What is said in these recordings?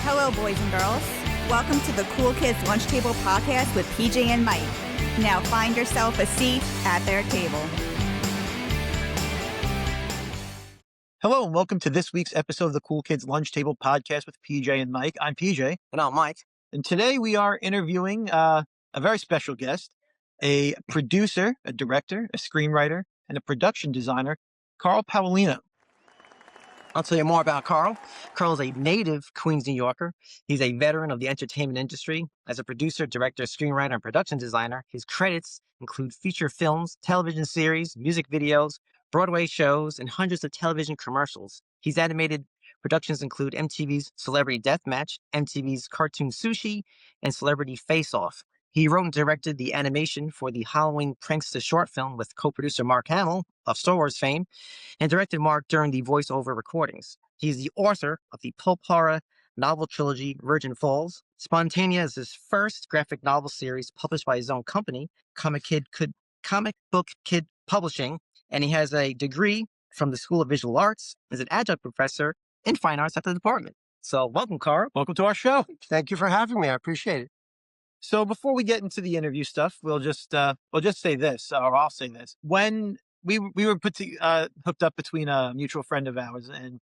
Hello, boys and girls. Welcome to the Cool Kids Lunch Table Podcast with PJ and Mike. Now find yourself a seat at their table. Hello, and welcome to this week's episode of the Cool Kids Lunch Table Podcast with PJ and Mike. I'm PJ. And I'm Mike. And today we are interviewing a very special guest, a producer, a director, a screenwriter, and a production designer, Carl Paolino. I'll tell you more about Carl. Carl is a native Queens, New Yorker. He's a veteran of the entertainment industry. As a producer, director, screenwriter, and production designer, his credits include feature films, television series, music videos, Broadway shows, and hundreds of television commercials. His animated productions include MTV's Celebrity Deathmatch, MTV's Cartoon Sushi, and Celebrity Face Off. He wrote and directed the animation for the Halloween Prankster short film with co-producer Mark Hamill of Star Wars fame, and directed Mark during the voiceover recordings. He's the author of the pulp horror novel trilogy Virgin Falls. Spontanea is his first graphic novel series published by his own company, Comic Book Kid Publishing, and he has a degree from the School of Visual Arts as an adjunct professor in fine arts at the department. So welcome, Carl. Welcome to our show. Thank you for having me. I appreciate it. So before we get into the interview stuff, we'll just say this, or I'll say this. When we were hooked up between a mutual friend of ours, and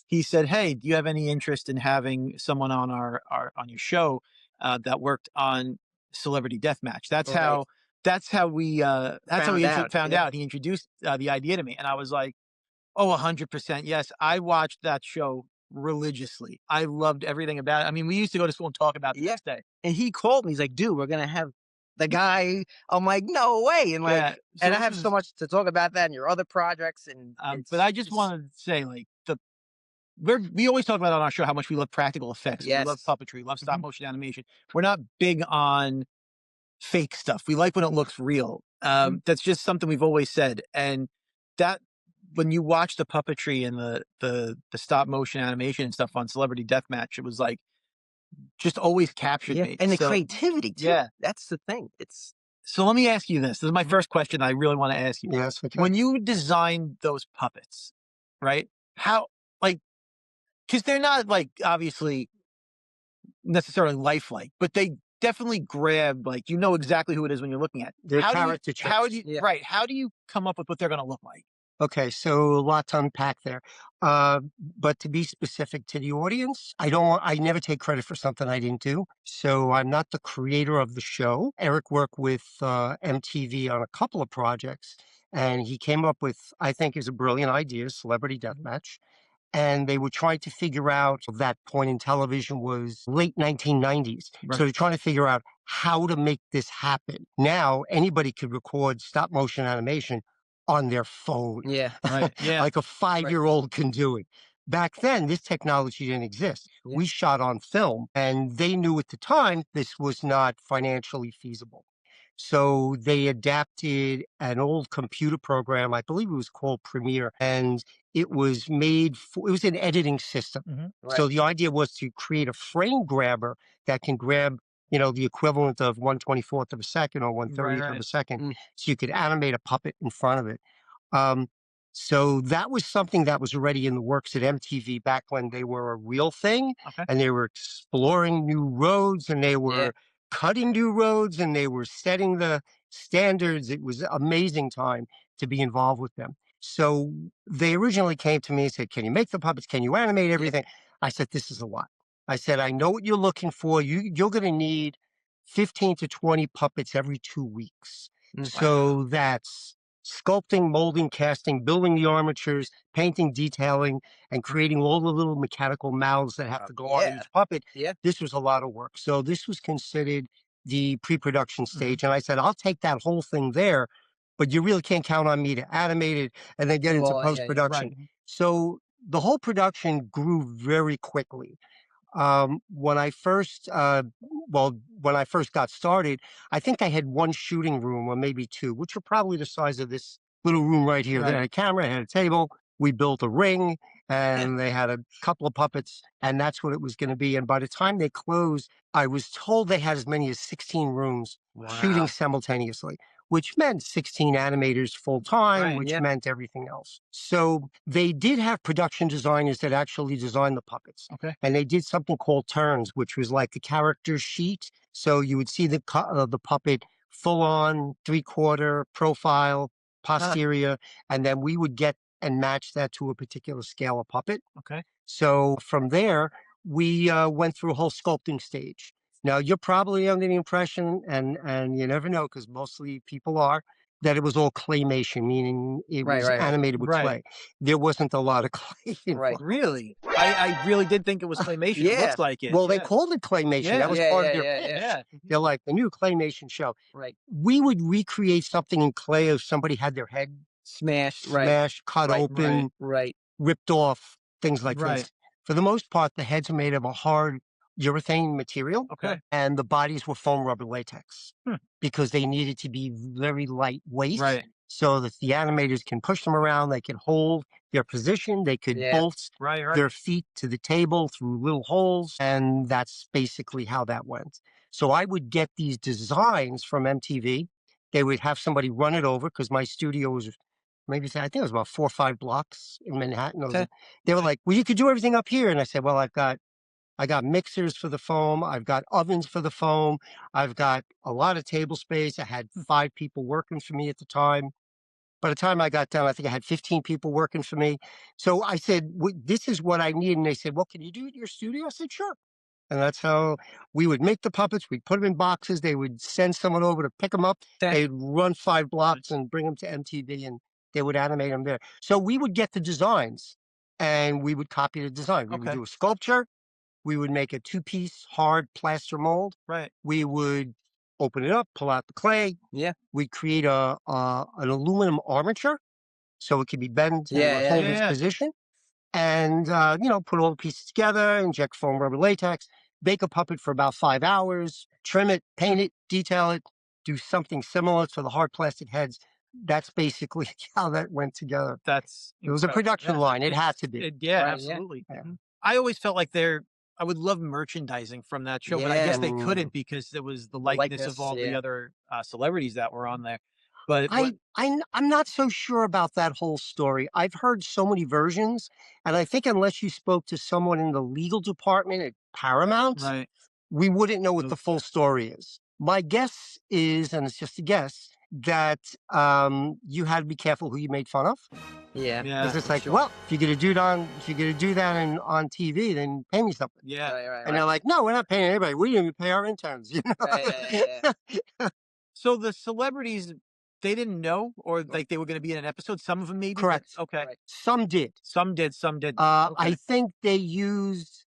he said, "Hey, do you have any interest in having someone on on your show that worked on Celebrity Deathmatch?" That's how we found out. He introduced the idea to me, and I was like, "Oh, 100%, yes." I watched that show religiously. I loved everything about it. I mean, we used to go to school and talk about it the next day. And he called me. He's like, "Dude, we're gonna have the guy." I'm like, "No way!" And like, and I have so much to talk about that and your other projects. And but I just wanted to say, like, we always talk about on our show how much we love practical effects. Yes. We love puppetry, we love stop motion animation. We're not big on fake stuff. We like when it looks real. That's just something we've always said. And that when you watch the puppetry and the stop motion animation and stuff on Celebrity Deathmatch, it was like just always captured me. And the creativity too. Yeah. That's the thing. So let me ask you this. This is my first question I really want to ask you. Yes. Okay. When you designed those puppets, right? How, like, because they're not like obviously necessarily lifelike, but they definitely grab, like, you know exactly who it is when you're looking at it. They're character traits. Right. How do you come up with what they're going to look like? Okay, so a lot to unpack there. But to be specific to the audience, I never take credit for something I didn't do. So I'm not the creator of the show. Eric worked with MTV on a couple of projects, and he came up with, I think is a brilliant idea, Celebrity Deathmatch. And they were trying to figure out, that point in television was late 1990s. Right. So they're trying to figure out how to make this happen. Now, anybody could record stop motion animation on their phone. Yeah. Right. Yeah. Like a 5-year-old can do it. Back then, this technology didn't exist. Yeah. We shot on film, and they knew at the time this was not financially feasible. So they adapted an old computer program, I believe it was called Premiere, and it was it was an editing system. Mm-hmm. Right. So the idea was to create a frame grabber that can grab, the equivalent of 1/24th of a second or 1/30th of a second. So you could animate a puppet in front of it. So that was something that was already in the works at MTV back when they were a real thing. Okay. And they were exploring new roads, and they were cutting new roads, and they were setting the standards. It was an amazing time to be involved with them. So they originally came to me and said, "Can you make the puppets? Can you animate everything?" I said, "This is a lot." I said, "I know what you're looking for. You're going to need 15 to 20 puppets every 2 weeks." So that's sculpting, molding, casting, building the armatures, painting, detailing, and creating all the little mechanical mouths that have to go on each puppet. Yeah. This was a lot of work. So this was considered the pre-production stage. And I said, "I'll take that whole thing there, but you really can't count on me to animate it and then get into post-production." Right. So the whole production grew very quickly. When I first got started, I think I had one shooting room or maybe two, which were probably the size of this little room right here. They had a camera, had a table. We built a ring, and they had a couple of puppets, and that's what it was going to be. And by the time they closed, I was told they had as many as 16 rooms shooting simultaneously, which meant 16 animators full time, Right, which meant everything else. So they did have production designers that actually designed the puppets. Okay. And they did something called turns, which was like a character sheet. So you would see the puppet full on, 3/4 profile, posterior, and then we would get and match that to a particular scale of puppet. Okay. So from there, we went through a whole sculpting stage. Now you're probably under the impression, and you never know because mostly people are, that it was all claymation, meaning it was animated with Right. clay. There wasn't a lot of clay involved. Really? I really did think it was claymation. It looks like it. Well, they called it claymation. Yeah. That was part of their pitch. Yeah. They're like the new claymation show. Right. We would recreate something in clay if somebody had their head Smashed. smashed, cut open, Right. ripped off, things like Right. this. For the most part, the heads are made of a hard urethane material, Okay. and the bodies were foam rubber latex because they needed to be very lightweight, Right. so that the animators can push them around, they can hold their position, they could bolt Right. their feet to the table through little holes, and that's basically how that went. So I would get these designs from MTV. They would have somebody run it over because my studio was maybe, I think it was about 4 or 5 blocks in Manhattan. Okay. They were like, well, you could do everything up here. And I said, well, I got mixers for the foam. I've got ovens for the foam. I've got a lot of table space. I had 5 people working for me at the time. By the time I got done, I think I had 15 people working for me. So I said, this is what I need. And they said, well, can you do it in your studio? I said, sure. And that's how we would make the puppets. We'd put them in boxes. They would send someone over to pick them up. They'd run 5 blocks and bring them to MTV, and they would animate them there. So we would get the designs, and we would copy the design. We would do a sculpture. We would make a 2-piece hard plaster mold. Right. We would open it up, pull out the clay. Yeah. We'd create an aluminum armature so it could be bent and hold its position. And, put all the pieces together, inject foam rubber latex, bake a puppet for about 5 hours, trim it, paint it, detail it, do something similar to the hard plastic heads. That's basically how that went together. It was a production line. It had to be. Absolutely. Yeah. I always felt like I would love merchandising from that show, but I guess they couldn't because there was the likeness of all the other celebrities that were on there. But I'm not so sure about that whole story. I've heard so many versions, and I think unless you spoke to someone in the legal department at Paramount, we wouldn't know what the full story is. My guess is, and it's just a guess, that you had to be careful who you made fun of. Yeah. Because it's like, well, if you're gonna do that on TV, then pay me something. Yeah. And they're like, no, we're not paying anybody. We didn't even pay our interns. You know? So the celebrities, they didn't know, or like they were going to be in an episode. Some of them maybe. Correct. Okay. Some did. Some did. Some did. I think they used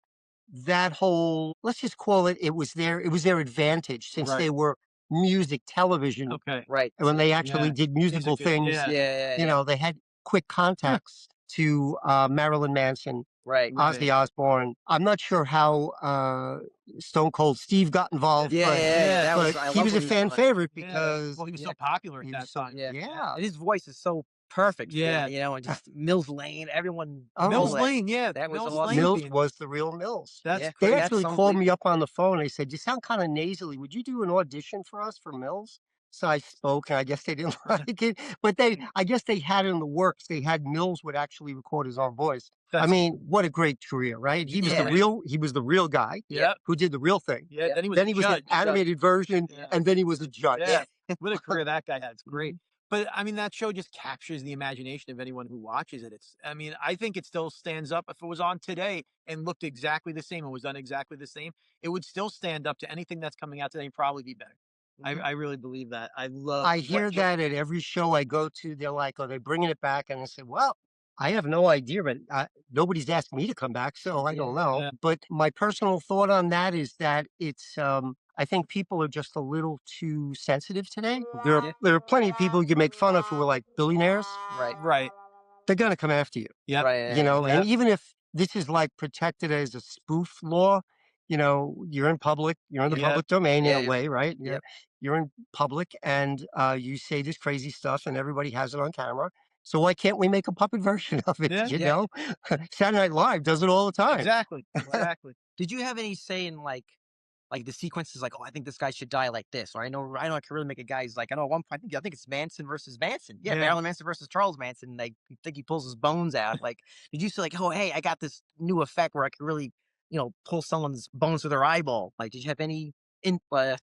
that whole, let's just call it, it was their advantage since they were music television. Okay. Right. And when they actually did musical things, they had quick contacts to Marilyn Manson, Ozzy Osbourne. I'm not sure how Stone Cold Steve got involved. But he was a fan favorite because he was so popular at that time. And his voice is so perfect. And just Mills Lane, everyone. Mills Lane, that was awesome. Mills was the real Mills. They actually called me up on the phone. They said, "You sound kind of nasally. Would you do an audition for us for Mills?" So I spoke, and I guess they didn't like it. But I guess they had it in the works. They had Mills would actually record his own voice. I mean, what a great career, right? He was the real guy who did the real thing. Yeah. Then he was an animated version, and then he was a judge. Yeah. What a career that guy had. It's great. But I mean, that show just captures the imagination of anyone who watches it. I think it still stands up. If it was on today and looked exactly the same and was done exactly the same, it would still stand up to anything that's coming out today and probably be better. I really believe that. I hear that at every show I go to. They're like, "Oh, they're bringing it back," and I say, "Well, I have no idea, but nobody's asked me to come back, so I don't know." But my personal thought on that is that it's. I think people are just a little too sensitive today. There are plenty of people you can make fun of who are like billionaires. Right. They're gonna come after you. And even if this is like protected as a spoof law. You're in public, you're in the public domain in a way, right? You're in public and you say this crazy stuff and everybody has it on camera. So why can't we make a puppet version of it? Know? Saturday Night Live does it all the time. Exactly. Did you have any say in like the sequences, like, oh, I think this guy should die like this, or I know I can really make a guy. He's like, I know at one point, I think it's Manson versus Manson. Yeah, Yeah. Marilyn Manson versus Charles Manson. Like, you think he pulls his bones out? Like, did you say like, oh, hey, I got this new effect where I can really, pull someone's bones with their eyeball? Like, did you have any input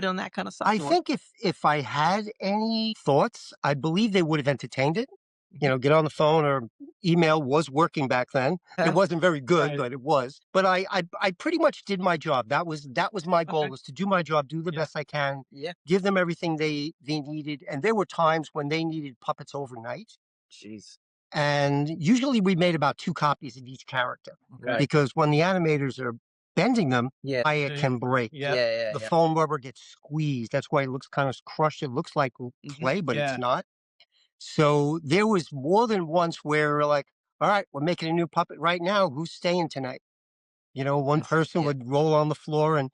on that kind of stuff? I think if I had any thoughts, I believe they would have entertained it. Get on the phone or email was working back then. It wasn't very good, Right. but it was. But I pretty much did my job. That was my goal, Okay. was to do my job, do the Yeah. best I can, Yeah. give them everything they needed. And there were times when they needed puppets overnight. Jeez. And usually we made about 2 copies of each character, Okay. because when the animators are bending them, Yeah. it can break. Yeah. Yeah. The foam rubber gets squeezed. That's why it looks kind of crushed. It looks like clay, but Yeah. it's not. So there was more than once where we're like, all right, we're making a new puppet right now. Who's staying tonight? One person Yeah. would roll on the floor and,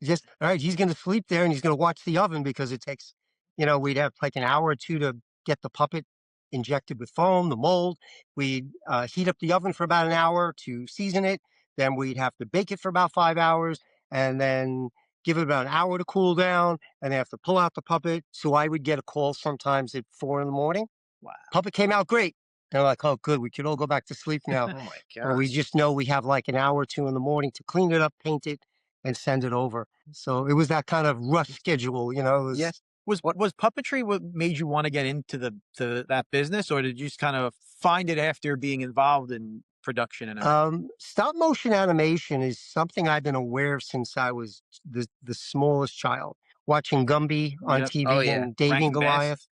just, all right, he's going to sleep there and he's going to watch the oven, because it takes, we'd have like an hour or two to get the puppet injected with foam, the mold. We'd heat up the oven for about an hour to season it. Then we'd have to bake it for about 5 hours, and then give it about an hour to cool down, and they have to pull out the puppet. So I would get a call sometimes at 4 a.m. Wow. Puppet came out great. They're like, oh, good, we can all go back to sleep now. Oh my Or we gosh. just know we have like an hour or two in the morning to clean it up, paint it, and send it over. So it was that kind of rush schedule, It was, Yeah. Was puppetry what made you want to get into that business, or did you just kind of find it after being involved in production and everything? Stop motion animation is something I've been aware of since I was the smallest child, watching Gumby on Yep. TV Oh, yeah. and Davy and Rankin Bass? Goliath.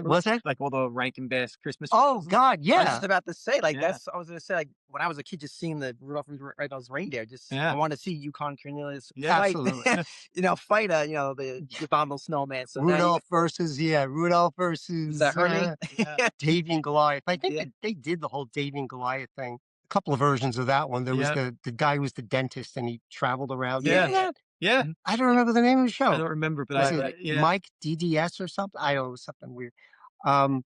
What's that? Like all the Rankin Bass Christmas Oh specials? God, I was yeah. just about to say, like, Yeah. I was gonna say, like, when I was a kid, just seeing the Rudolph Red-Nosed Reindeer, Yeah. I wanted to see Yukon Cornelius Yeah. fight, Absolutely. fight, the abominable snowman. So now Rudolph versus is that Hermie? Yeah. Davy and Goliath. I think Yeah. that they did the whole Davy and Goliath thing. A couple of versions of that one. There was Yeah. the guy who was the dentist and he traveled around. Yeah. Remember that? Yeah. I don't remember the name of the show. I don't remember, but Was I it yeah. Mike DDS or something? I don't know, it was something weird. Um,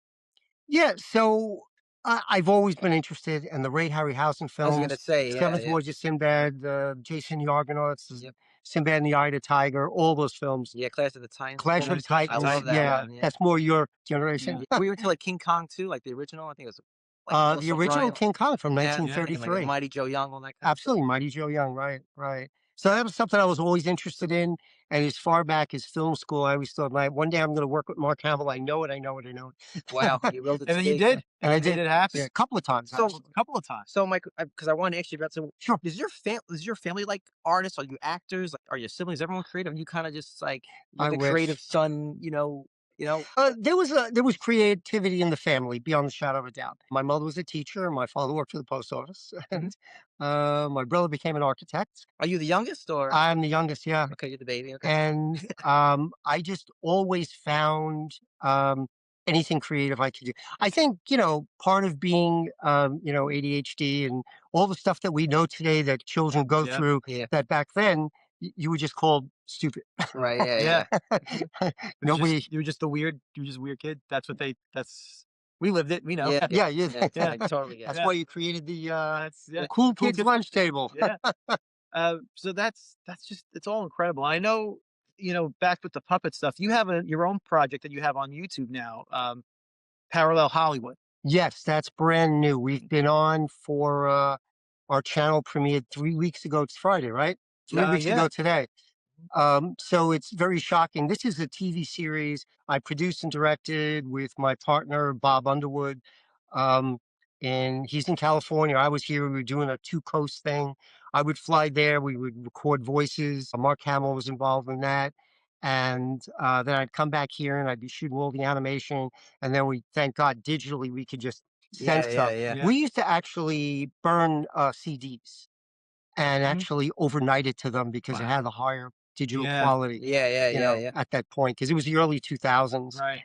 yeah, so I've always been interested in the Ray Harryhausen I was gonna films, say, Seventh yeah. Voyage of Sinbad, Jason the Argonauts, Yep. Sinbad and the Eye of the Tiger, all those films. Yeah, Clash of the Titans. Clash of the I Titans, love that yeah, one. Yeah. that's more your generation. Were you into like King Kong too, like the original? I think it was like The Melissa original Bryant. King Kong from Yeah, and like 1933. Mighty Joe Young, all that kind of stuff. Absolutely, Mighty Joe Young, right. So that was something I was always interested in, and as far back as film school, I always thought, one day I'm going to work with Mark Hamill. I know it. Wow, you willed it And to then you be. did. And I you made did. it happen. Yeah, a couple of times. So- actually. A couple of times. So, Mike, because I wanted to ask you about, so Sure. is your family like artists? Are you actors? Like, are your siblings everyone creative? You kind of just like you're I the wish. creative son, There was creativity in the family beyond the shadow of a doubt. My mother was a teacher, and my father worked for the post office, and my brother became an architect. Are you the youngest or? I'm the youngest, yeah. Okay, you're the baby. Okay. And I just always found anything creative I could do. I think part of being ADHD and all the stuff that we know today that children go Yeah. through, Yeah. that back then you were just called stupid. Right. Yeah. Nobody. You were just weird kid. We lived it. We know. Yeah. Yeah, Yeah. yeah. I totally get it. That's Yeah. why you created the Yeah. cool kids lunch table. Yeah. So that's just, it's all incredible. I know, back with the puppet stuff, you have your own project that you have on YouTube now, Parallel Hollywood. Yes, that's brand new. We've been on for our channel premiered 3 weeks ago. It's Friday, right? 3 weeks Yeah. ago today. So it's very shocking. This is a TV series I produced and directed with my partner, Bob Underwood. And he's in California. I was here. We were doing a two-coast thing. I would fly there. We would record voices. Mark Hamill was involved in that. And then I'd come back here and I'd be shooting all the animation. And then thank God, digitally, we could just send stuff. Yeah. We used to actually burn CDs and actually overnight it to them because it Wow. had a higher digital Yeah. quality. Yeah. At that point, because it was the early 2000s. Right.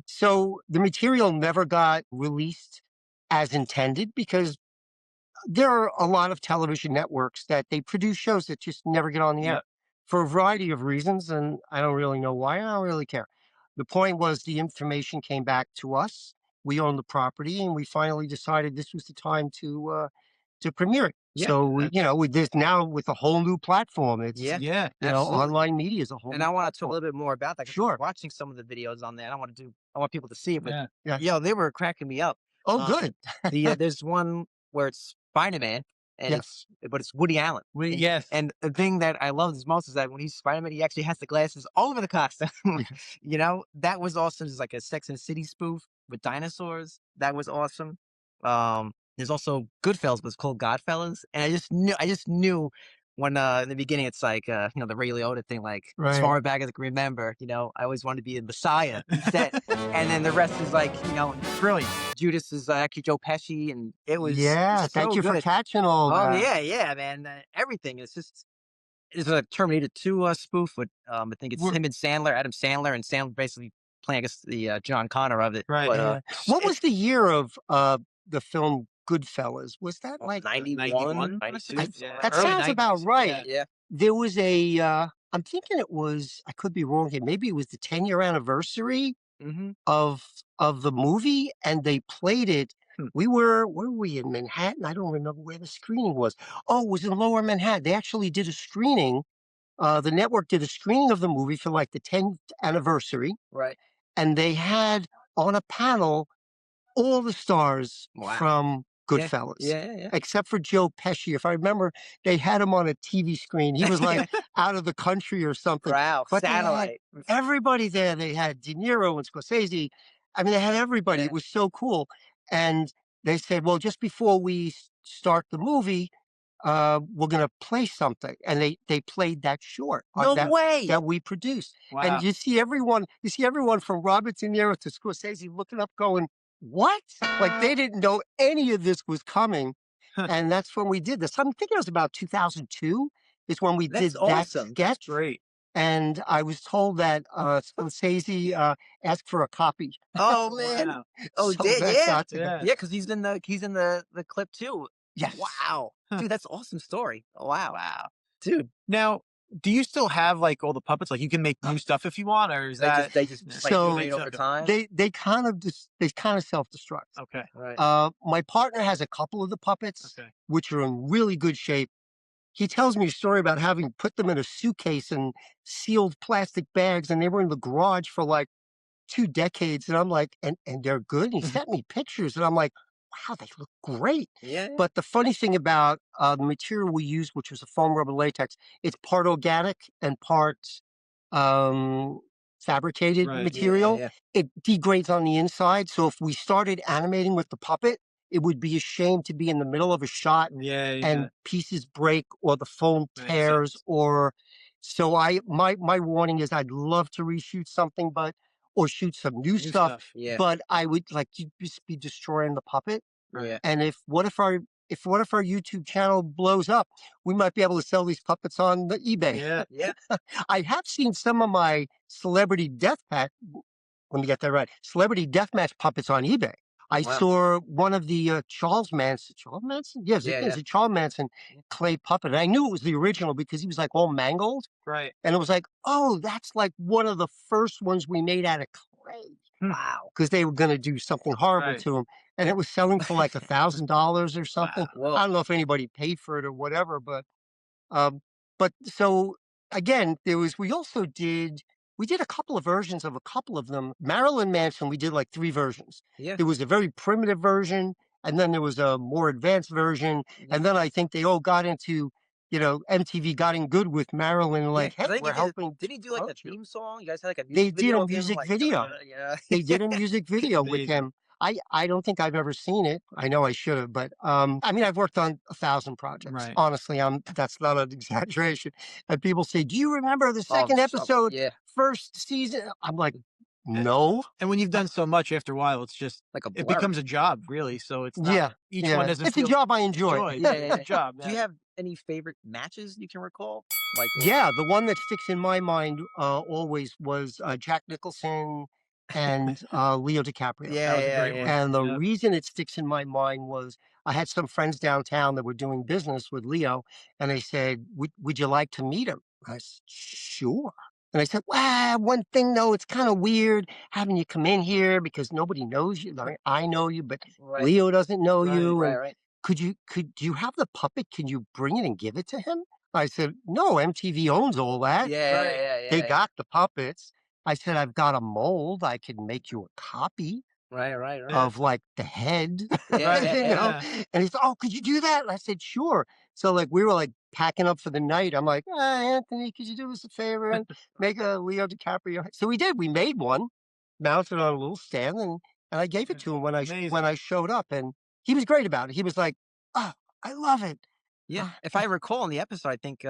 So the material never got released as intended, because there are a lot of television networks that they produce shows that just never get on the air Yep. for a variety of reasons, and I don't really know why. I don't really care. The point was, the information came back to us. We own the property, and we finally decided this was the time to premiere it. Yeah, So we, that's- with this now with a whole new platform, it's Yeah. yeah. Absolutely. online media is a whole. And I new want to talk a platform. little bit more about that. 'Cause Sure. watching some of the videos on there, I want people to see it, but Yeah. Yeah. yo, they were cracking me up. Oh, Um, good. there's one where it's Spider-Man, and Yes. it's Woody Allen. And, Yes. and the thing that I love most is that when he's Spider-Man, he actually has the glasses all over the costume. That was awesome. It's like a Sex and the City spoof with dinosaurs. That was awesome. There's also Goodfellas, but it's called Godfellas, and I just knew when in the beginning it's like the Ray Liotta thing, like as Right. far back as I can remember, I always wanted to be a Messiah instead, and then the rest is like brilliant. Judas is actually Joe Pesci, and it was Yeah. Thank so you for good. catching all Oh that. yeah, man, everything. It's a Terminator 2 spoof with I think it's We're- him and Adam Sandler, and Sandler basically playing, I guess, the John Connor of it. Right. But Yeah. What was it's the year of the film Goodfellas? Was that like 91, 92? 92, I, something like that that. Early sounds about 90s. right. Yeah. Yeah. There was I'm thinking it was, I could be wrong here. Maybe it was the 10-year anniversary Mm-hmm. of the movie, and they played it. Hmm. Where were we in Manhattan? I don't remember where the screening was. Oh, it was in Lower Manhattan. They actually did a screening. The network did a screening of the movie for like the 10th anniversary, Right. and they had on a panel all the stars Wow. from Yeah. Goodfellas, Yeah. except for Joe Pesci. If I remember, they had him on a TV screen. He was like out of the country or something. Wow. But they had Satellite. everybody there. They had De Niro and Scorsese. I mean, they had everybody. Yeah. It was so cool. And they said, well, just before we start the movie, we're going to play something. And they played that short No way. that we produced. Wow. And you see everyone from Robert De Niro to Scorsese looking up going, what? Like they didn't know any of this was coming. And that's when we did this. I'm thinking it was about 2002 is when we That's did that awesome. sketch. Great. And I was told that Scorsese asked for a copy. Oh man. Wow. Oh, So did that yeah. got to him. Yeah. Yeah, because he's in the clip too. Yes. Wow. Dude, that's an awesome story. Oh, wow. Wow. Dude. Now, do you still have like all the puppets? Like you can make new stuff if you want, or is that They just like So- made over time. They kind of self-destruct. okay? Right. My partner has a couple of the puppets, Okay. which are in really good shape. He tells me a story about having put them in a suitcase and sealed plastic bags, and they were in the garage for like 2 decades. And I'm like, and they're good. And he sent me pictures, and I'm like, wow, they look great. Yeah. But the funny thing about the material we used, which was a foam rubber latex, it's part organic and part um, fabricated Right. material. Yeah. It degrades on the inside. So if we started animating with the puppet, it would be a shame to be in the middle of a shot Yeah. Yeah. and pieces break or the foam Makes tears sense. or so my warning is I'd love to reshoot something or shoot some new stuff, Yeah. but I would like to just be destroying the puppet. Yeah. And what if our YouTube channel blows up, we might be able to sell these puppets on the eBay. Yeah. Yeah. I have seen some of my Celebrity Deathmatch. Let me get that right. Celebrity Deathmatch puppets on eBay. I Wow. saw one of the Charles Manson. Charles Manson? Yes, Yeah, it's a Charles Manson clay puppet. And I knew it was the original because he was like all mangled. Right. And it was like, oh, that's like one of the first ones we made out of clay. Wow. Because they were going to do something horrible Right. to him. And it was selling for like $1,000 or something. Whoa. I don't know if anybody paid for it or whatever, um, but so again, we did a couple of versions of a couple of them. Marilyn Manson, we did like 3 versions. Yeah. There was a very primitive version, and then there was a more advanced version, and then I think they all got into, MTV got in good with Marilyn, like, Yeah, 'cause I hey, think we're helping. Did he do like the promote you." theme song? You guys had like a They music did video a of him, music like, video. yeah. They did a music video with Amazing. him. I don't think I've ever seen it. I know I should have, but I mean, I've worked on 1,000 projects. Right. Honestly, that's not an exaggeration. And people say, "Do you remember the second episode, Yeah. first season?" I'm like, "No." And when you've done so much, after a while, it's just Like a it blur. becomes a job, really. So it's not Yeah, each yeah. one doesn't It's feel a job I enjoy. joy. Yeah, It's a job. Do you have any favorite matches you can recall? Like Yeah, the one that sticks in my mind always was Jack Nicholson and Leo DiCaprio. That was a great one. And the Yep. reason it sticks in my mind was I had some friends downtown that were doing business with Leo, and they said, would you like to meet him? I said, sure. And I said, well, one thing though, it's kind of weird having you come in here because nobody knows you. I mean, I know you, but Right. Leo doesn't know Right, you. Right, And right. do you have the puppet? Can you bring it and give it to him? I said, no, MTV owns all that. Yeah. They got the puppets. I said, I've got a mold. I can make you a copy Right. of like the head, Yeah. you know? And he's, oh, could you do that? And I said, sure. So like, we were like packing up for the night. I'm like, Anthony, could you do us a favor and make a Leo DiCaprio? So we did. We made one, mounted on a little stand, and I gave it to him when I showed up, and he was great about it. He was like, oh, I love it. Yeah. If I recall in the episode, I think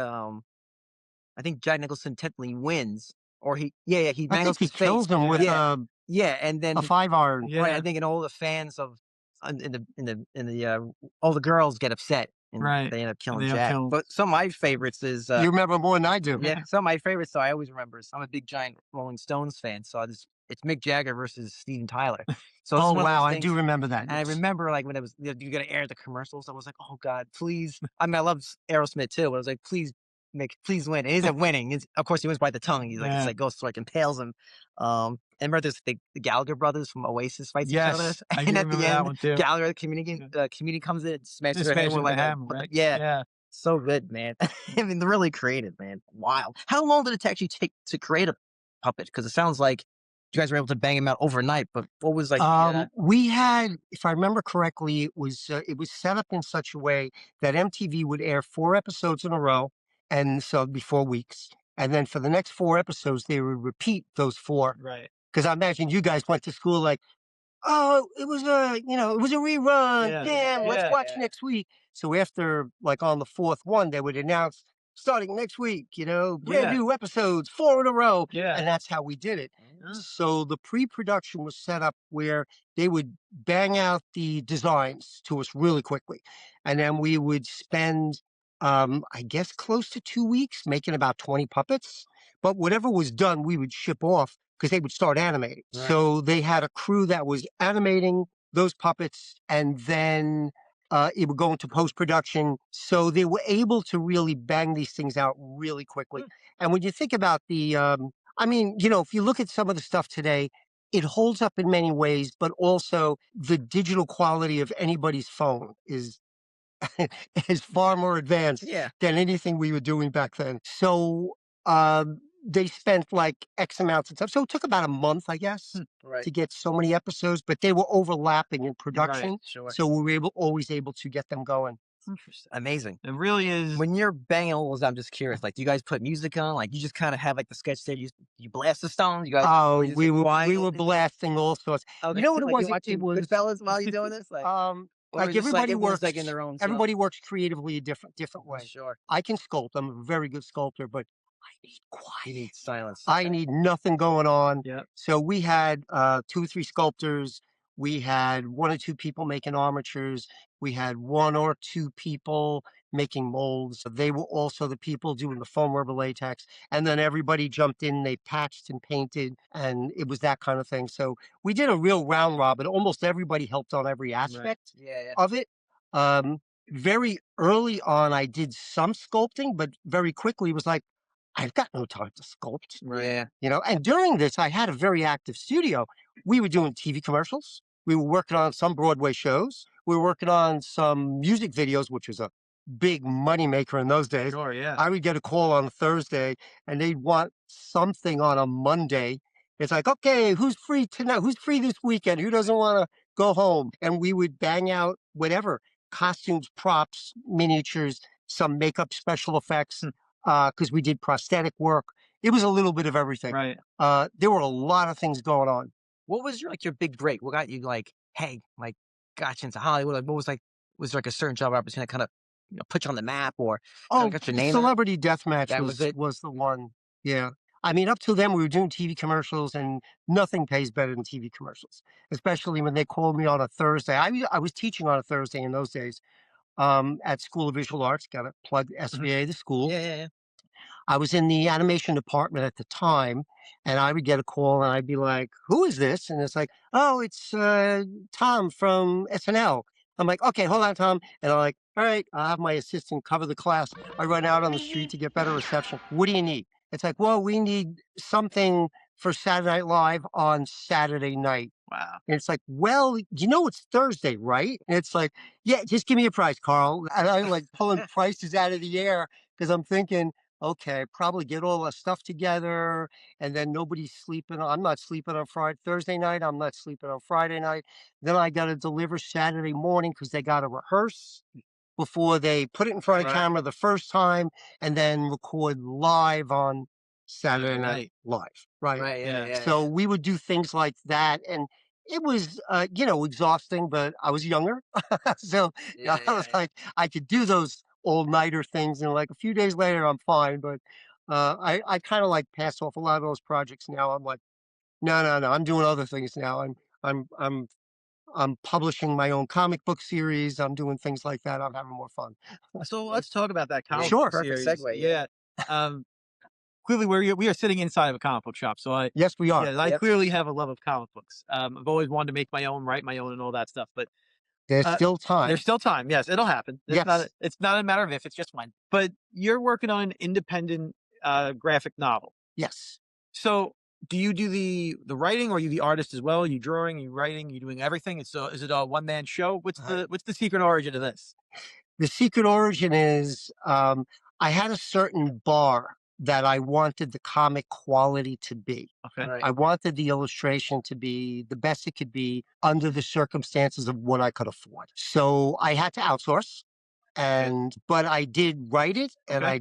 Jack Nicholson technically wins, or he I mangles think he his face. kills him with Yeah, and then a 5-iron. right, I think and all the fans of all the girls get upset and they end up killing Jack. But some of my favorites is You remember more than I do. yeah, some of my favorites. So I always remember. I'm a big giant Rolling Stones fan, so it's Mick Jagger versus Steven Tyler. So it's Oh, one of those wow. I things- do remember that. And I remember like when it was you got to air the commercials. I was like, oh God, please. I mean, I love Aerosmith too. But I was like, please. Mick, please win. And he ends up winning. Of course, he wins by the tongue. He's like, it's like goes to like impales him. And remember, there's the Gallagher brothers from Oasis fights each other. And at the end, Gallagher, the comedian comes in, and smashes their head with like a hammer, right? Yeah, so good, man. I mean, they're really creative, man. Wild. How long did it actually take to create a puppet? Because it sounds like you guys were able to bang him out overnight. But what was like? We had, if I remember correctly, it was set up in such a way that MTV would air 4 episodes in a row. And so it'd be 4 weeks. And then for the next 4 episodes, they would repeat those 4. Right. Because I imagine you guys went to school like, oh, it was a rerun. Damn, let's watch next week. So after, like on the 4th one, they would announce, starting next week, brand new episodes, 4 in a row. Yeah. And that's how we did it. So the pre-production was set up where they would bang out the designs to us really quickly. And then we would spend I guess close to 2 weeks making about 20 puppets. But whatever was done, we would ship off because they would start animating. Right. So they had a crew that was animating those puppets, and then it would go into post-production. So they were able to really bang these things out really quickly. And when you think about if you look at some of the stuff today, it holds up in many ways, but also the digital quality of anybody's phone is far more advanced than anything we were doing back then. So they spent like X amounts of time. So it took about a month, I guess, to get so many episodes, but they were overlapping in production. Right, sure. So we were always able to get them going. Amazing. It really is. When you're banging all those, I'm just curious. Like, do you guys put music on? Like, you just kind of have like the sketch there. You blast the stones. You guys. We were blasting all sorts. Okay. You know what it was? It was Goodfellas while you're doing this. Like everybody works like in their own. Everybody works creatively a different way. Sure. I can sculpt. I'm a very good sculptor, but I need quiet. You need silence. I need nothing going on. Yep. So we had 2 or 3 sculptors. We had 1 or 2 people making armatures. We had 1 or 2 people making molds. They were also the people doing the foam rubber latex. And then everybody jumped in, they patched and painted, and it was that kind of thing. So we did a real round robin. Almost everybody helped on every aspect of it. Very early on, I did some sculpting, but very quickly it was like, I've got no time to sculpt. Right. And during this, I had a very active studio. We were doing TV commercials. We were working on some Broadway shows. We were working on some music videos, which was a big moneymaker in those days. Sure, yeah. I would get a call on a Thursday, and they'd want something on a Monday. It's like, okay, who's free tonight? Who's free this weekend? Who doesn't want to go home? And we would bang out whatever, costumes, props, miniatures, some makeup, special effects, because we did prosthetic work. It was a little bit of everything. Right. There were a lot of things going on. What was your big break? What got you got you into Hollywood? Like, what was was there like a certain job opportunity that kind of put you on the map or got your name? Celebrity Deathmatch That was the one. Yeah. I mean, up till then, we were doing TV commercials, and nothing pays better than TV commercials, especially when they called me on a Thursday. I was teaching on a Thursday in those days at School of Visual Arts. Got to plug SVA, the school. Yeah. I was in the animation department at the time, and I would get a call, and I'd be like, who is this? And it's like, oh, it's Tom from SNL. I'm like, okay, hold on, Tom. And I'm like, all right, I'll have my assistant cover the class. I run out on the street to get better reception. What do you need? It's like, well, we need something for Saturday Night Live on Saturday night. Wow. And it's like, well, it's Thursday, right? And it's like, yeah, just give me a price, Carl. And I'm like pulling prices out of the air because I'm thinking, okay, probably get all the stuff together and then nobody's sleeping. I'm not sleeping on Thursday night. I'm not sleeping on Friday night. Then I got to deliver Saturday morning because they got to rehearse before they put it in front of camera the first time and then record live on Saturday Night Live. Right. So we would do things like that. And it was, exhausting, but I was younger. So I was like, I could do those all-nighter things. And like a few days later, I'm fine. But I kind of like pass off a lot of those projects now. I'm like, no. I'm doing other things now. I'm publishing my own comic book series. I'm doing things like that. I'm having more fun. So let's talk about that comic Sure. book Perfect series. segue, Yeah. Clearly, we are sitting inside of a comic book shop. So Yes, we are. I clearly have a love of comic books. I've always wanted to make my own, write my own, and all that stuff. But There's still time. there's still time. Yes, it'll happen. It's not a matter of if. It's just when. But you're working on an independent graphic novel. Yes. So do you do the writing, or are you the artist as well? Are you drawing? Are you writing? Are you doing everything? Is it a one man show? What's the secret origin of this? The secret origin is I had a certain bar that I wanted the comic quality to be. Okay. Right. I wanted the illustration to be the best it could be under the circumstances of what I could afford. So I had to outsource, but I did write it, and I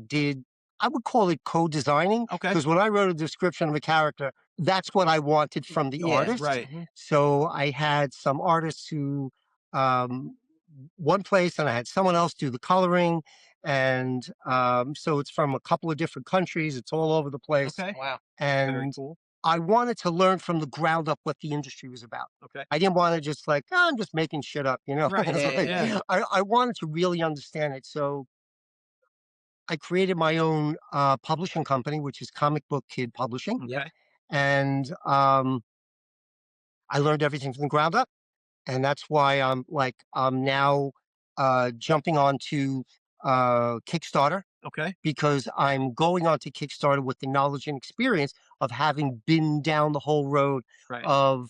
would call it co-designing. Okay. Because when I wrote a description of a character, that's what I wanted from the artist. Right. So I had some artists who one place, and I had someone else do the coloring. And so it's from a couple of different countries. It's all over the place. Okay. Wow. And Very cool. I wanted to learn from the ground up what the industry was about. Okay. I didn't want to just like, I'm just making shit up, Right. It's like, I wanted to really understand it. So I created my own publishing company, which is Comic Book Kid Publishing. Okay. And I learned everything from the ground up. And that's why I'm now jumping onto Kickstarter. Okay. Because I'm going onto Kickstarter with the knowledge and experience of having been down the whole road of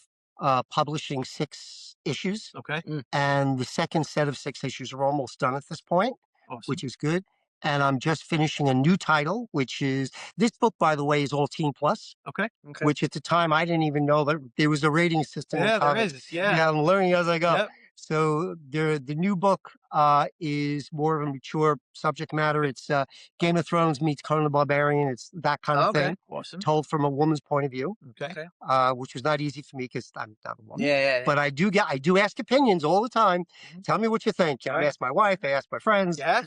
publishing 6 issues. Okay. And the second set of 6 issues are almost done at this point, which is good. And I'm just finishing a new title, which is this book, by the way, is all Teen Plus. Okay. Which at the time I didn't even know that there was a rating system. Yeah, in comics. there is. Yeah. I'm learning as I go. Yep. So the new book is more of a mature subject matter. It's Game of Thrones meets Conan the Barbarian. It's that kind of thing. Awesome. Told from a woman's point of view. Okay. Which was not easy for me because I'm not a woman. Yeah. But I do ask opinions all the time. Tell me what you think. I ask my wife. I ask my friends. Yeah.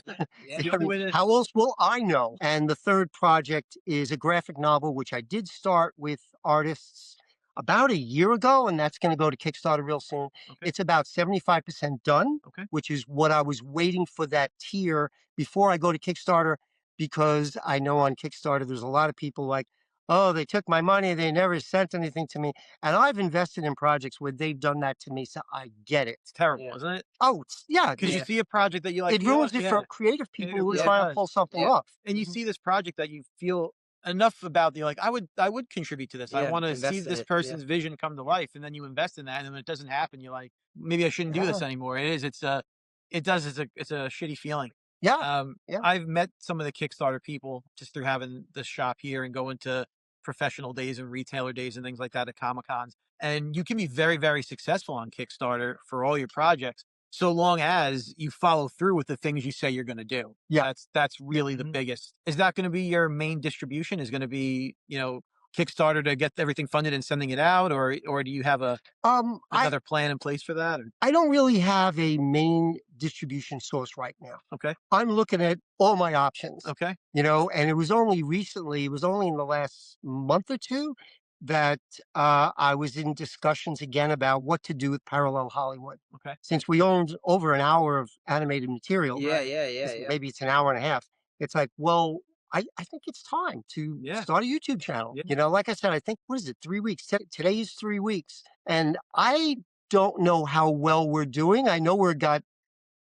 How else will I know? And the third project is a graphic novel, which I did start with artists about a year ago, and that's going to go to Kickstarter real soon. Okay. It's about 75% done, which is what I was waiting for that tier before I go to Kickstarter, because I know on Kickstarter there's a lot of people like, oh, they took my money, they never sent anything to me. And I've invested in projects where they've done that to me, so I get it. It's terrible, isn't it? Oh, Because you see a project that you like. It ruins it for creative people who are trying to pull something off. And you see this project that you feel enough about, you're like, I would contribute to this. I want to see this person's vision come to life, and then you invest in that, and when it doesn't happen, you're like, maybe I shouldn't do this anymore. It's a shitty feeling. I've met some of the Kickstarter people just through having this shop here and going to professional days and retailer days and things like that at Comic-Cons. And you can be very, very successful on Kickstarter for all your projects, so long as you follow through with the things you say you're going to do. Yeah. That's really the biggest. Is that going to be your main distribution? Is going to be, Kickstarter to get everything funded and sending it out, or do you have another plan in place for that? Or? I don't really have a main distribution source right now. Okay. I'm looking at all my options. Okay. And it was only in the last month or two that I was in discussions again about what to do with Parallel Hollywood. Okay. Since we owned over an hour of animated material. Yeah. Maybe it's an hour and a half. It's like, well, I think it's time to start a YouTube channel. Yeah. Like I said, I think, 3 weeks? Today is 3 weeks. And I don't know how well we're doing. I know we've got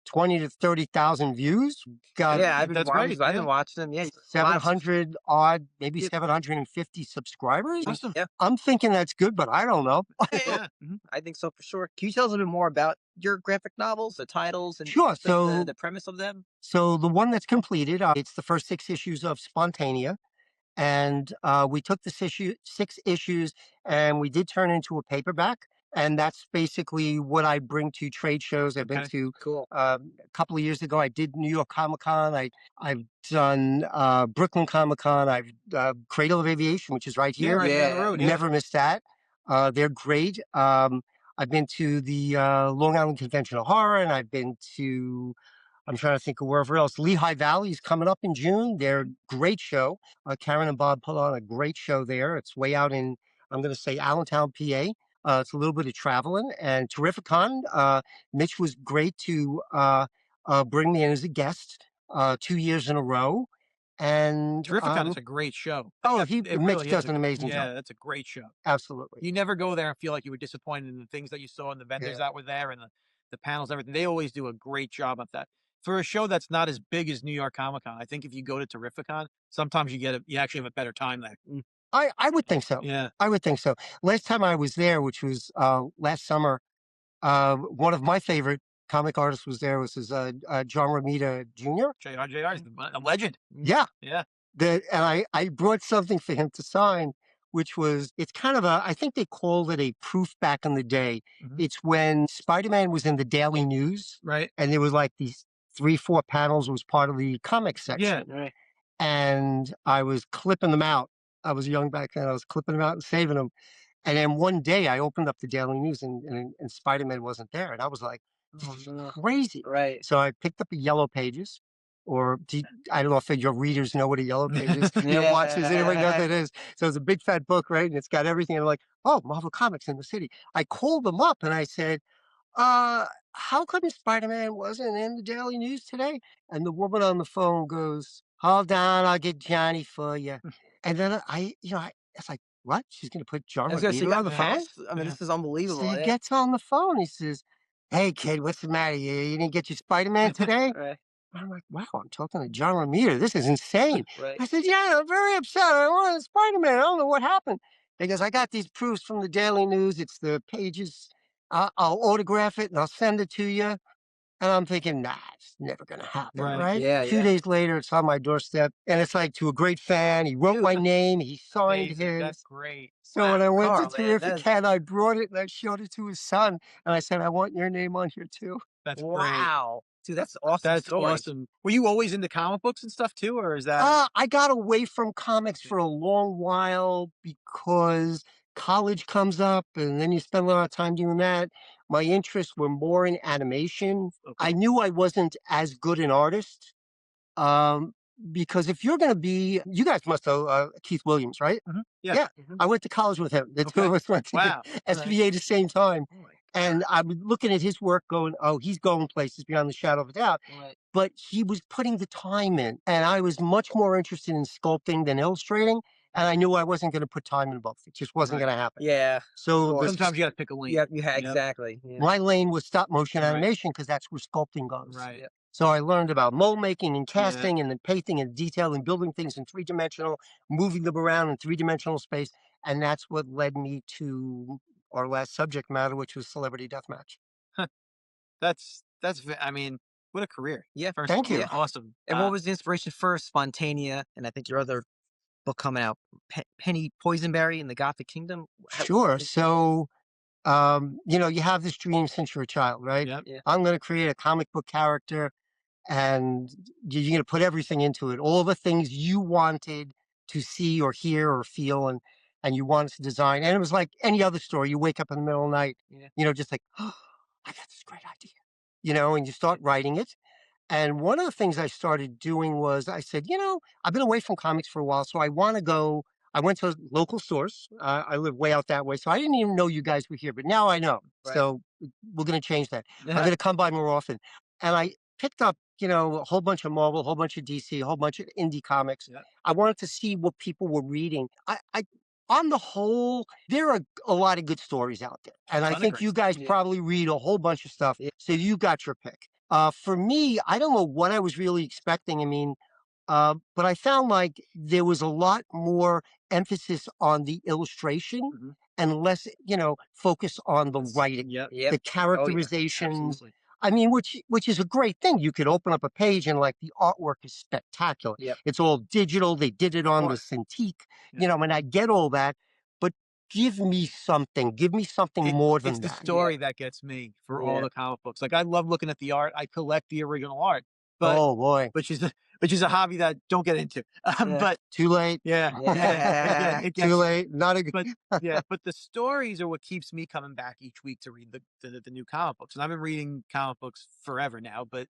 20 to 30,000 views. Got Yeah, I've been, That's I've great, been, I've been yeah. watching them. Yeah, 700 odd, maybe Yep. 750 subscribers. Awesome. Yeah, I'm thinking that's good, but I don't know. Yeah. I think so for sure. Can you tell us a little bit more about your graphic novels, the titles, and Sure. the premise of them? So the one that's completed, it's the first 6 issues of Spontanea. And we took the 6 issues and we did turn into a paperback. And that's basically what I bring to trade shows. I've been Okay. to Cool. a couple of years ago. I did New York Comic Con. I've done Brooklyn Comic Con. I've Cradle of Aviation, which is right Yeah, here. right down the Yeah. road. Yeah. Never missed that. They're great. I've been to the Long Island Convention of Horror, and I've been to, I'm trying to think of wherever else. Lehigh Valley is coming up in June. They're a great show. Karen and Bob put on a great show there. It's way out in, I'm going to say, Allentown, PA. It's a little bit of traveling and Terrificon. Mitch was great to bring me in as a guest 2 years in a row. And Terrificon is a great show. It Mitch really does is. an amazing Yeah, job. that's a great show. Absolutely. You never go there and feel like you were disappointed in the things that you saw and the vendors that were there and the panels, everything. They always do a great job at that. For a show that's not as big as New York Comic Con, I think if you go to Terrificon, sometimes you actually have a better time there. I would think so. Yeah. I would think so. Last time I was there, which was last summer, one of my favorite comic artists was there. Was John Romita Jr. JR is a legend. Yeah, Yeah. and I brought something for him to sign, which was, it's kind of I think they called it a proof back in the day. It's when Spider-Man was in the Daily News, Right. and there was like these 3-4 panels was part of the comic section. Yeah. Right. And I was clipping them out. I was young back then. I was clipping them out and saving them. And then one day I opened up the Daily News and Spider-Man wasn't there. And I was like, this is crazy. Right. So I picked up a Yellow Pages, or I don't know if your readers know what a Yellow Pages, your watchers, anybody knows what it is. So it's a big fat book, right? And it's got everything. And I'm like, oh, Marvel Comics in the city. I called them up and I said, how come Spider-Man wasn't in the Daily News today? And the woman on the phone goes, hold on, I'll get Johnny for you. And then I was like, what? She's going to put John I was gonna say, Romita on the phone? I mean, Yeah. this is unbelievable. So he Yeah. gets on the phone. He says, hey, kid, what's the matter? You didn't get your Spider-Man today? Right. I'm like, wow, I'm talking to John Romita. This is insane. Right. I said, yeah, I'm very upset. I wanted Spider-Man. I don't know what happened. He goes, I got these proofs from the Daily News. It's the pages. I'll autograph it and I'll send it to you. And I'm thinking, nah, it's never going to happen, Right. right? Yeah, 2 yeah. days later, it's on my doorstep. And it's like, to a great fan. He wrote my name. He signed Amazing. That's his. great. So when I went Carl, to man, Terrificon, I brought it and I showed it to his son. And I said, I want your name on here too. That's great. Wow. Dude, that's awesome. That's story. awesome. Were you always into comic books and stuff too, or is that? I got away from comics for a long while because college comes up and then you spend a lot of time doing that. My interests were more in animation. Okay. I knew I wasn't as good an artist. Um, because if you're going to be, you guys must know Keith Williams, right? Yeah. Yeah. I went to college with him. The two of us went to Wow. SVA at the same time. Oh my And I'm looking at his work going, oh, he's going places beyond the shadow of a doubt. God. But he was putting the time in. And I was much more interested in sculpting than illustrating. And I knew I wasn't going to put time in both. It just wasn't Right. going to happen. Yeah. So Sure. Sometimes you got to pick a lane. Yeah. Yep. Exactly. Yeah. my lane was stop motion Right. animation because that's where sculpting goes. Right. Yeah. So I learned about mold making and casting and then painting and detail and building things in 3-dimensional, moving them around in 3-dimensional space. And that's what led me to our last subject matter, which was Celebrity Deathmatch. I mean, what a career. Yeah. First Thank of all, you. Awesome. And what was the inspiration for Spontanea? And I think your other book coming out, Penny Poisonberry in the Gothic Kingdom. Sure. So, you have this dream since you're a child, right? Yep. Yeah. I'm going to create a comic book character and you're going to put everything into it. All the things you wanted to see or hear or feel and you wanted to design. And it was like any other story. You wake up in the middle of the night, just like, oh, I got this great idea, and you start writing it. And one of the things I started doing was I said, I've been away from comics for a while, so I want to go. I went to local stores. I live way out that way, so I didn't even know you guys were here, but now I know. Right. So we're going to change that. I'm going to come by more often. And I picked up, a whole bunch of Marvel, a whole bunch of DC, a whole bunch of indie comics. Yep. I wanted to see what people were reading. On the whole, there are a lot of good stories out there. And I Ton of think great you stuff. guys probably read a whole bunch of stuff. Yeah. So you got your pick. For me, I don't know what I was really expecting. I mean, but I found like there was a lot more emphasis on the illustration Mhm. and less, focus on the writing, Yep. Yep. the Oh, yeah. characterizations. Absolutely. I mean, which is a great thing. You could open up a page and like the artwork is spectacular. Yep. It's all digital. They did it on the course. Cintiq, Yeah. and I get all that, but give me something. Give me something more It's than the that. story that gets me for all Yeah. the comic books. Like I love looking at the art. I collect the original art, but Oh boy, which is a hobby that don't get into. Yeah. But too late. yeah, it Too gets late. Not a good. but yeah, but the stories are what keeps me coming back each week to read the new comic books. And I've been reading comic books forever now, but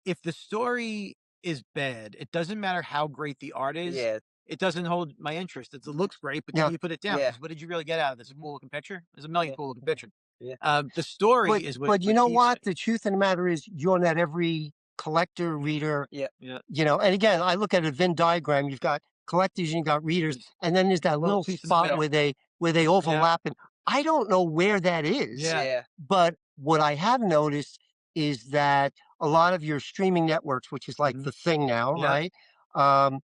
if the story is bad, it doesn't matter how great the art is. Yeah. It doesn't hold my interest. It looks great, but Yeah. then you put it down Yeah. because what did you really get out of this? A cool looking picture? There's a million Yeah. cool looking pictures. Yeah. The story But is but you what know keeps what? it. The truth of the matter is, you're not every collector, reader. Yeah. Yeah. And again, I look at a Venn diagram. You've got collectors and you've got readers, and then there's that little piece in the spot middle. where they overlap, and I don't know where that is. Yeah. Yeah. But what I have noticed is that a lot of your streaming networks, which is like Mhm. the thing now, Yeah. right? Um,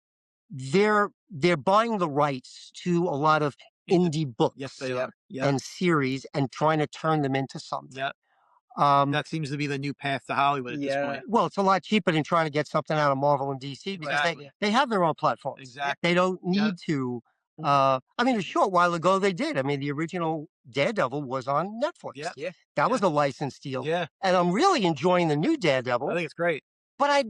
they're buying the rights to a lot of Indi- indie books Yes, they Yep. are. Yeah. and series and trying to turn them into something. Yeah. Um, That seems to be the new path to Hollywood at this Yeah. point. well, it's a lot cheaper than trying to get something out of Marvel and DC because Exactly. they have their own platforms. Exactly. They don't Yeah. need to. I mean, a short while ago they did. I mean, the original Daredevil was on Netflix. Yeah. Yeah. That was Yeah. a licensed deal. Yeah. And I'm really enjoying the new I Daredevil, think it's great. but I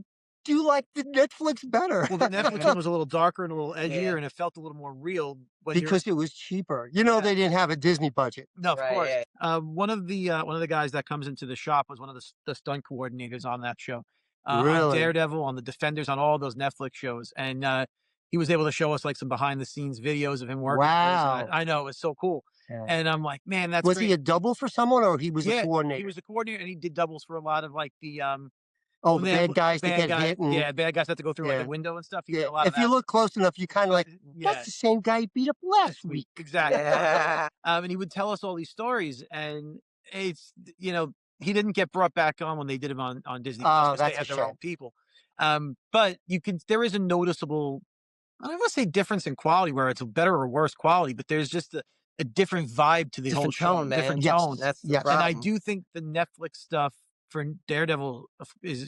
do like the Netflix better. Well, the Netflix one was a little darker and a little edgier, Yeah. and it felt a little more real when you're. because it was cheaper. Yeah. They didn't have a Disney budget. No, of Right. course. Yeah. One of the guys that comes into the shop was one of the stunt coordinators on that show, on Really? Daredevil, on the Defenders, on all those Netflix shows, and he was able to show us like some behind the scenes videos of him working. Wow. I know it was so cool, Yeah. and I'm like, man, that's Was he great. a double for someone or he was a Yeah, coordinator? he was a coordinator, and he did doubles for a lot of like the Oh, when the they have bad guys that bad get guy, hit and yeah, bad guys have to go through like yeah. a window and stuff. He did Yeah. a lot of If you that look close enough, you kind of like, yeah, that's the same guy he beat up last week. exactly. Yeah. And he would tell us all these stories, and it's he didn't get brought back on when they did him on Disney Plus Oh, because they that's a had their shame. own people. But there is a noticeable, I don't want to say difference in quality where it's a better or worse quality, but there's just a different vibe to the whole Different show, tone, man. different Yes. tone. That's the Yes. And I problem. do think the Netflix stuff for Daredevil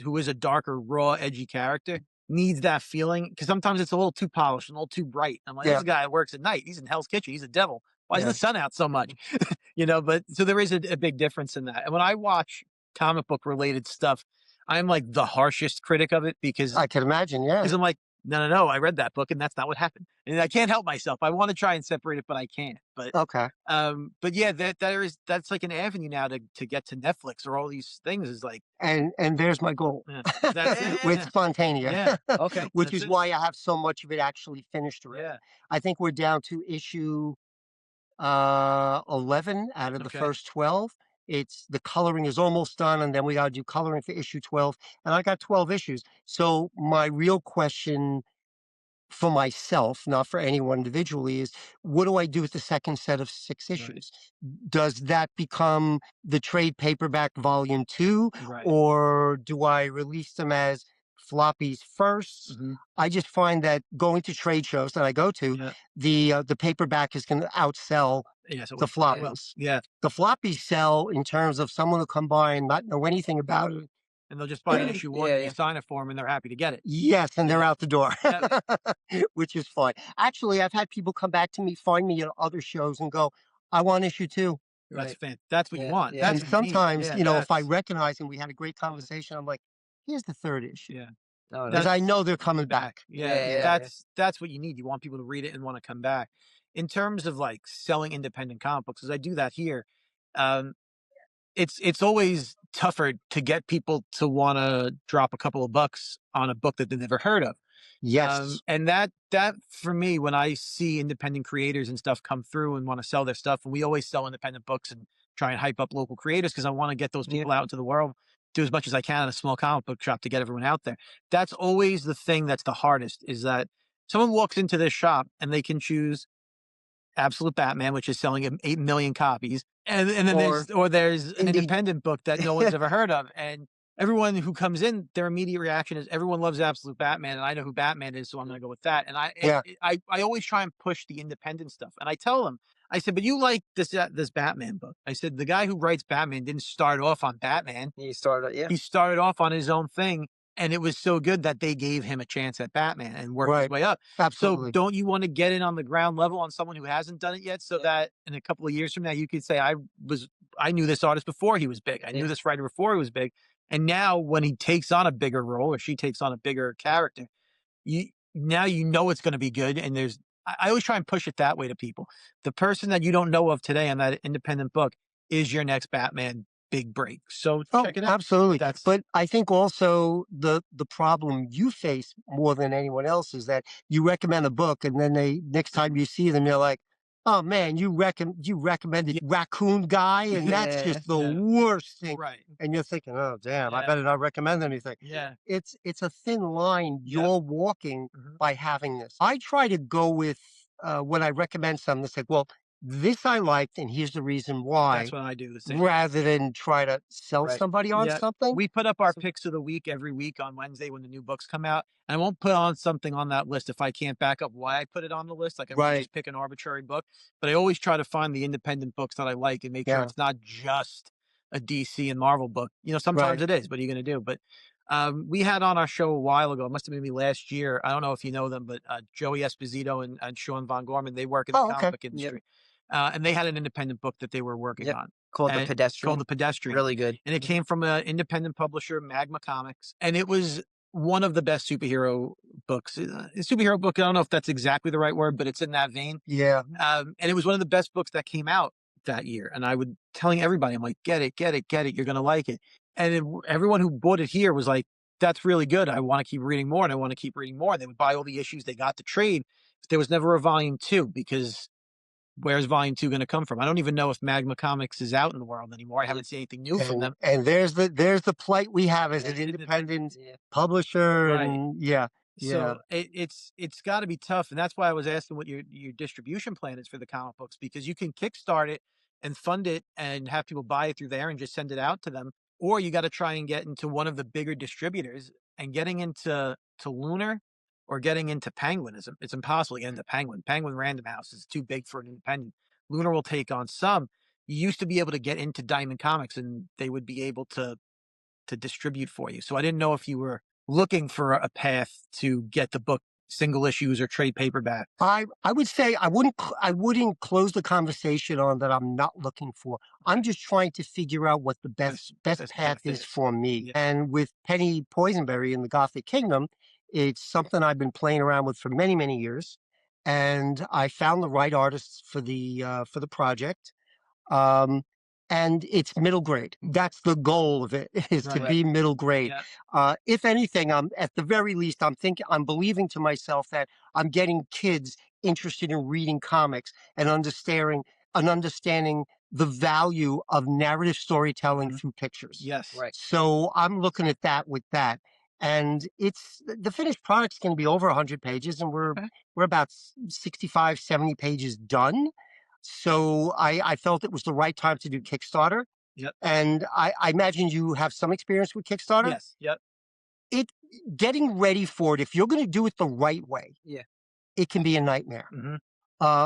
who is a darker, raw, edgy character needs that feeling because sometimes it's a little too polished and a little too bright. I'm like, this Yeah. is a guy that works at night. He's in Hell's Kitchen. He's a devil. Why is Yeah. the sun out so much? But so there is a big difference in that. And when I watch comic book related stuff, I'm like the harshest critic of it because I can imagine. Yeah. I'm like, no, I read that book and that's not what happened. And I can't help myself. I want to try and separate it, but I can't. Okay. But yeah, that's like an avenue now to get to Netflix or all these things is like, And there's my goal yeah, that's it. with Yeah. Spontanea. Yeah. Okay. Which That's is it. why I have so much of it actually finished already. Yeah. I think we're down to issue 11 out of the Okay. first 12. It's the coloring is almost done, and then we got to do coloring for issue 12. And I got 12 issues. So my real question for myself, not for anyone individually, is what do I do with the second set of 6 Right. issues? Does that become the trade paperback volume 2, Right. or do I release them as floppies first? Mhm. I just find that going to trade shows that I go to, Yeah. the paperback is going to outsell Yeah. So the well, floppies. yeah. The floppies sell in terms of someone will come by and not know anything about it. And they'll just buy an issue 1 Yeah, and yeah. you sign it for them and they're happy to get it. Yes, and they're Yeah. out the door, Yeah. which is fun. Actually, I've had people come back to me, find me at other shows, and go, "I want issue 2." That's Right. That's what you Yeah, want. yeah. That's And what you need. sometimes, Yeah, if I that's recognize and we had a great conversation, I'm like, "Here's the 3rd issue," yeah. No, because that's I know they're coming back. Yeah, Yeah, yeah. that's what you need. You want people to read it and want to come back. In terms of like selling independent comic books, because I do that here, um, it's always tougher to get people to want to drop a couple of bucks on a book that they've never heard of. Yes. And that for me, when I see independent creators and stuff come through and want to sell their stuff, and we always sell independent books and try and hype up local creators because I want to get those Yeah. people out into the world, do as much as I can in a small comic book shop to get everyone out there. That's always the thing that's the hardest is that someone walks into this shop and they can choose Absolute Batman, which is selling 8 million copies. And then Or there's an indie- independent book that no one's ever heard of. And everyone who comes in, their immediate reaction is everyone loves Absolute Batman, and I know who Batman is, so I'm going to go with that. And Yeah. I always try and push the independent stuff, and I tell them, I said, but you like this Batman book? I said the guy who writes Batman didn't start off on Batman. You started, yeah. He started off on his own thing, and it was so good that they gave him a chance at Batman and worked his Right. way up. So Absolutely. don't you want to get in on the ground level on someone who hasn't done it yet, so that in a couple of years from now you could say, I knew this artist before he was big. I knew this writer before he was big. And now when he takes on a bigger role or she takes on a bigger character, now you know it's going to be good. And I always try and push it that way to people. The person that you don't know of today on that independent book is your next Batman big break. So Oh, check it out. absolutely. That's But I think also the problem you face more than anyone else is that you recommend a book, and then next time you see them, they're like, "Oh man, you recommended Raccoon Guy, and that's Yeah. just the Yeah. worst thing." right. And you're thinking, "Oh damn, I Yeah. better not recommend anything." Yeah. It's a thin line Yep. you're walking Mhm. by having this. I try to go with when I recommend something, it's like, well, this I liked, and here's the reason why, That's what I do the same. rather than try to sell Right. somebody on Yeah, something. we put up our So- picks of the week every week on Wednesday when the new books come out. And I won't put on something on that list if I can't back up why I put it on the list. Like I won't Right. just pick an arbitrary book, but I always try to find the independent books that I like and make sure Yeah. it's not just a DC and Marvel book. Sometimes Right. it is, but are you going to do? But we had on our show a while ago, it must have been maybe last year. I don't know if you know them, but Joey Esposito and Sean Von Gorman, they work in the Oh, comic okay. book industry. And they had an independent book that they were working on. Called The And Pedestrian. called The Pedestrian. Really good. And it came from an independent publisher, Magma Comics, and it was one of the best superhero books. A superhero book, I don't know if that's exactly the right word, but it's in that vein. Yeah. And it was one of the best books that came out that year. And I would telling everybody, I'm like, get it, get it, get it. You're going to like it. And everyone who bought it here was like, that's really good. I want to keep reading more and I want to keep reading more. And they would buy all the issues. They got the trade. There was never a volume 2 because where's volume 2 going to come from? I don't even know if Magma Comics is out in the world anymore. I haven't seen anything new from them. And there's the plight we have as an independent publisher, Right. and yeah. So it's got to be tough, and that's why I was asking what your distribution plan is for the comic books, because you can kickstart it and fund it and have people buy it through there and just send it out to them, or you got to try and get into one of the bigger distributors. And getting into Lunar or getting into Penguin it's impossible to get into Penguin. Penguin Random House is too big for an independent. Lunar will take on some. You used to be able to get into Diamond Comics, and they would be able to distribute for you. So I didn't know if you were looking for a path to get the book single issues or trade paperback. I would say I wouldn't close the conversation on that I'm not looking for. I'm just trying to figure out what the best path is for me. Yeah. And with Penny Poisonberry in the Gothic Kingdom, it's something I've been playing around with for many, many years. And I found the right artists for the project. And it's middle grade. That's the goal of it, is to be middle grade. Yeah. If anything, at the very least, I'm believing to myself that I'm getting kids interested in reading comics and understanding the value of narrative storytelling through pictures. Yes. Right. So I'm looking at that with that. And the finished product's going to be over 100 pages, and we're about 65, 70 pages done. So I felt it was the right time to do Kickstarter. Yep. And I imagine you have some experience with Kickstarter. Yes. Yep. Getting ready for it, if you're going to do it the right way, it can be a nightmare.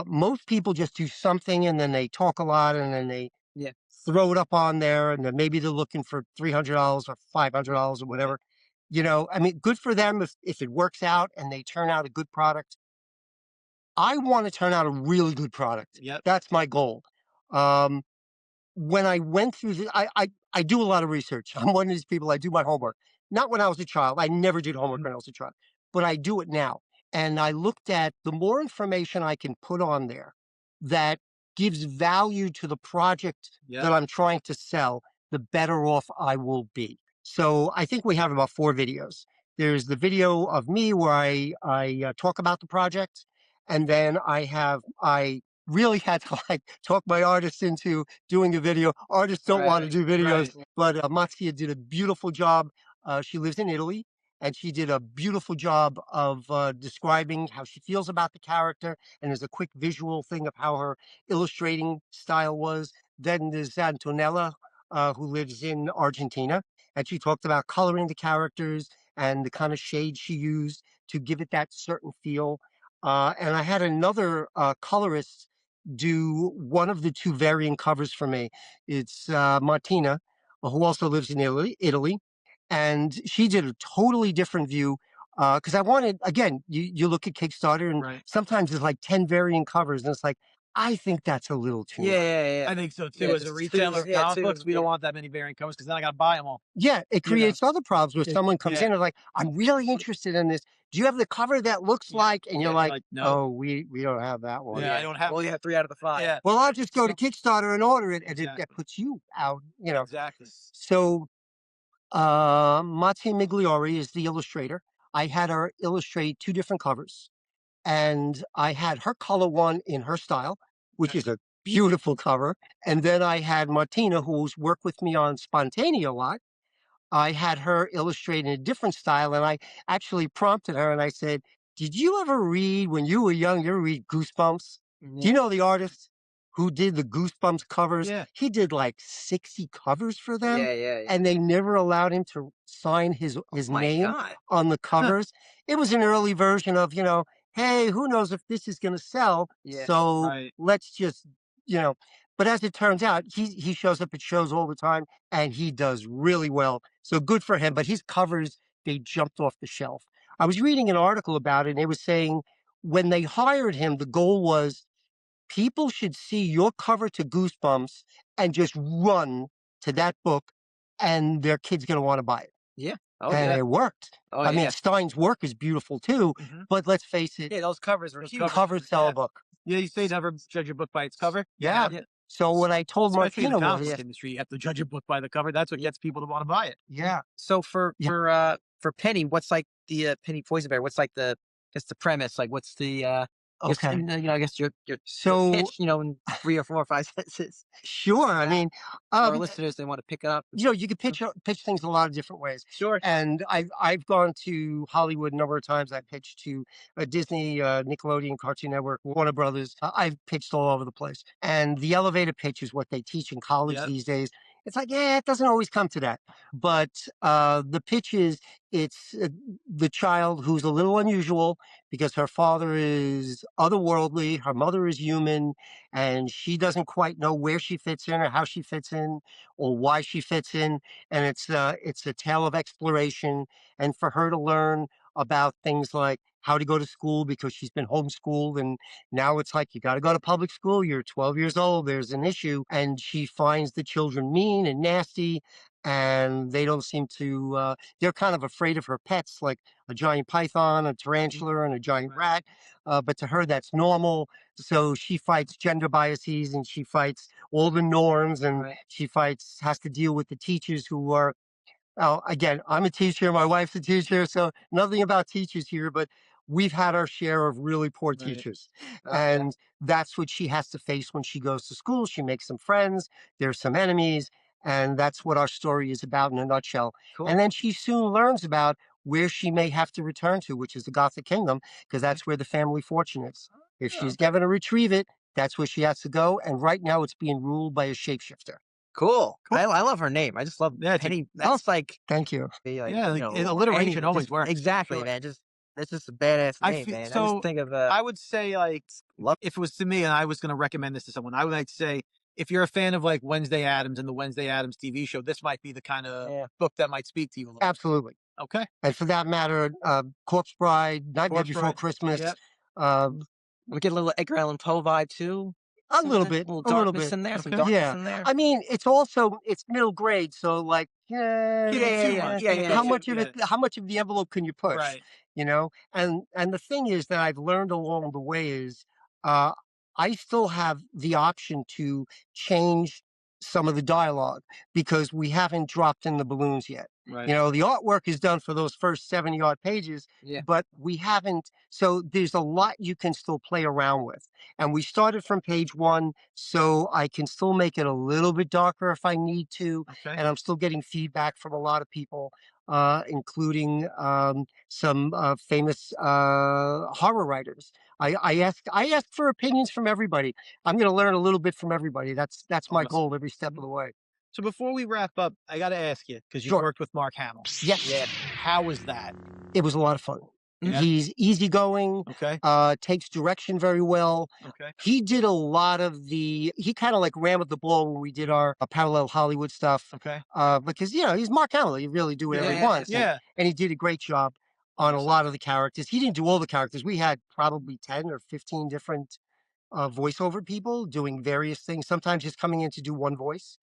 Most people just do something and then they talk a lot and then they throw it up on there, and then maybe they're looking for $300 or $500 or whatever. I mean, good for them if it works out and they turn out a good product. I want to turn out a really good product. Yep. That's my goal. When I went through I do a lot of research. I'm one of these people, I do my homework. Not when I was a child. I never did homework when I was a child, but I do it now. And I looked at the more information I can put on there that gives value to the project that I'm trying to sell, the better off I will be. So I think we have about 4 videos. There's the video of me where I talk about the project. And then I really had to talk my artists into doing a video. Artists don't want to do videos, but Matsuya did a beautiful job. She lives in Italy, and she did a beautiful job of describing how she feels about the character. And there's a quick visual thing of how her illustrating style was. Then there's Antonella, who lives in Argentina, and she talked about coloring the characters and the kind of shade she used to give it that certain feel. And I had another colorist do one of the two variant covers for me. It's Martina, who also lives in Italy, and she did a totally different view. Because I wanted, again, you look at Kickstarter, and Right. sometimes there's like 10 variant covers, and it's like, I think that's a little too much. I think so too. Yeah, As a just retailer of two, yeah, comic two, books, we don't yeah. want that many variant covers because then I got to buy them all. Yeah, it You know. creates other problems where someone comes yeah. in and like, I'm really interested in this. Do you have the cover that looks Yeah. like? And Yeah, you're they're like, like, no. oh, we don't have that one. Yeah, I don't have. Well, you have 3 out of the 5. Yeah. Well, I'll just go to Kickstarter and order it, and Exactly. it puts you out, you know. Exactly. So Mattia Migliori is the illustrator. I had her illustrate 2 different covers, and I had her color one in her style, which is a beautiful cover. And then I had Martina, who's worked with me on Spontanea a lot. I had her illustrate in a different style, and I actually prompted her and I said, did you ever read, when you were young, you ever read Goosebumps? Do you know the artist who did the Goosebumps covers? Yeah. He did like 60 covers for them, Yeah. and they never allowed him to sign his My name God. on the covers. It was an early version of, hey, who knows if this is going to sell? Yeah. So Right. let's just, but as it turns out, he shows up at shows all the time, and he does really well. So good for him. But his covers, they jumped off the shelf. I was reading an article about it, and it was saying when they hired him, the goal was people should see your cover to Goosebumps and just run to that book, and their kid's going to want to buy it. Yeah. Oh, And yeah. it worked. Oh, I mean, yeah. Stein's work is beautiful too, but let's face it, Yeah, those covers were huge. covers sell a book. Yeah, you say never judge a book by its cover. Yeah. Yeah. So when I told Especially in the Martina comic was, book industry, you have to judge a book by the cover. That's what gets people to want to buy it. yeah, So for Yeah. Penny, what's like the Penny Poisonberry? What's like the premise? Like what's the okay. I guess your So pitch, in 3 or 4 or 5 sentences. sure. I mean, For our listeners, they want to pick it up. you can pitch things a lot of different ways. Sure. And I've gone to Hollywood a number of times. I pitched to Disney, Nickelodeon, Cartoon Network, Warner Brothers. I've pitched all over the place. And the elevator pitch is what they teach in college Yep. these days. It's like, yeah, it doesn't always come to that. But the pitch is it's the child who's a little unusual because her father is otherworldly, her mother is human, and she doesn't quite know where she fits in or how she fits in or why she fits in. And it's a tale of exploration, and for her to learn about things like how to go to school because she's been homeschooled, and now it's like you got to go to public school. You're 12 years old. There's an issue, and she finds the children mean and nasty, and they don't seem to. They're kind of afraid of her pets, like a giant python, a tarantula, and a giant rat. But to her, that's normal. So she fights gender biases, and she fights all the norms, and she has to deal with the teachers who are. Again, I'm a teacher, my wife's a teacher, so nothing about teachers here, but we've had our share of really poor teachers. And that's what she has to face when she goes to school. She makes some friends, there's some enemies, and that's what our story is about in a nutshell. Cool. And then she soon learns about where she may have to return to, which is the Gothic Kingdom, because that's where the family fortune is. If she's never to retrieve it, that's where she has to go. And right now it's being ruled by a shapeshifter. Cool. I love her name. I just love Penny. That's like Thank you. Alliteration always works. Exactly, Sure. man. That's just a badass I name, feel- man. I so just think of I would say like Love- if it was to me and I was going to recommend this to someone, I would like to say if you're a fan of like Wednesday Addams and the Wednesday Addams TV show, this might be the kind of book that might speak to you a little. Absolutely. Okay. And for that matter, Corpse Bride, Nightmare Corpse Before Bride. Christmas. Yep. we get a little Edgar Allan Poe vibe too. A little bit. little A little darkness bit. in there. Some Okay. darkness in there. I mean, it's middle grade, so like, how much of the envelope can you push? Right. And the thing is that I've learned along the way is I still have the option to change some of the dialogue because we haven't dropped in the balloons yet. Right. The artwork is done for those first 70 odd pages, but we haven't. So there's a lot you can still play around with. And we started from page 1, so I can still make it a little bit darker if I need to. Okay. And I'm still getting feedback from a lot of people, including some famous horror writers. I ask for opinions from everybody. I'm going to learn a little bit from everybody. That's my goal every step of the way. So before we wrap up, I got to ask you, because you Sure. worked with Mark Hamill. Yes. Yeah. How was that? It was a lot of fun. Yeah. He's easygoing, Okay. takes direction very well. Okay. He did a lot of he kind of like ran with the ball when we did our parallel Hollywood stuff. Okay. Because, he's Mark Hamill. He really do whatever he wants. Yeah. And he did a great job on a lot of the characters. He didn't do all the characters. We had probably 10 or 15 different voiceover people doing various things, sometimes just coming in to do one voice.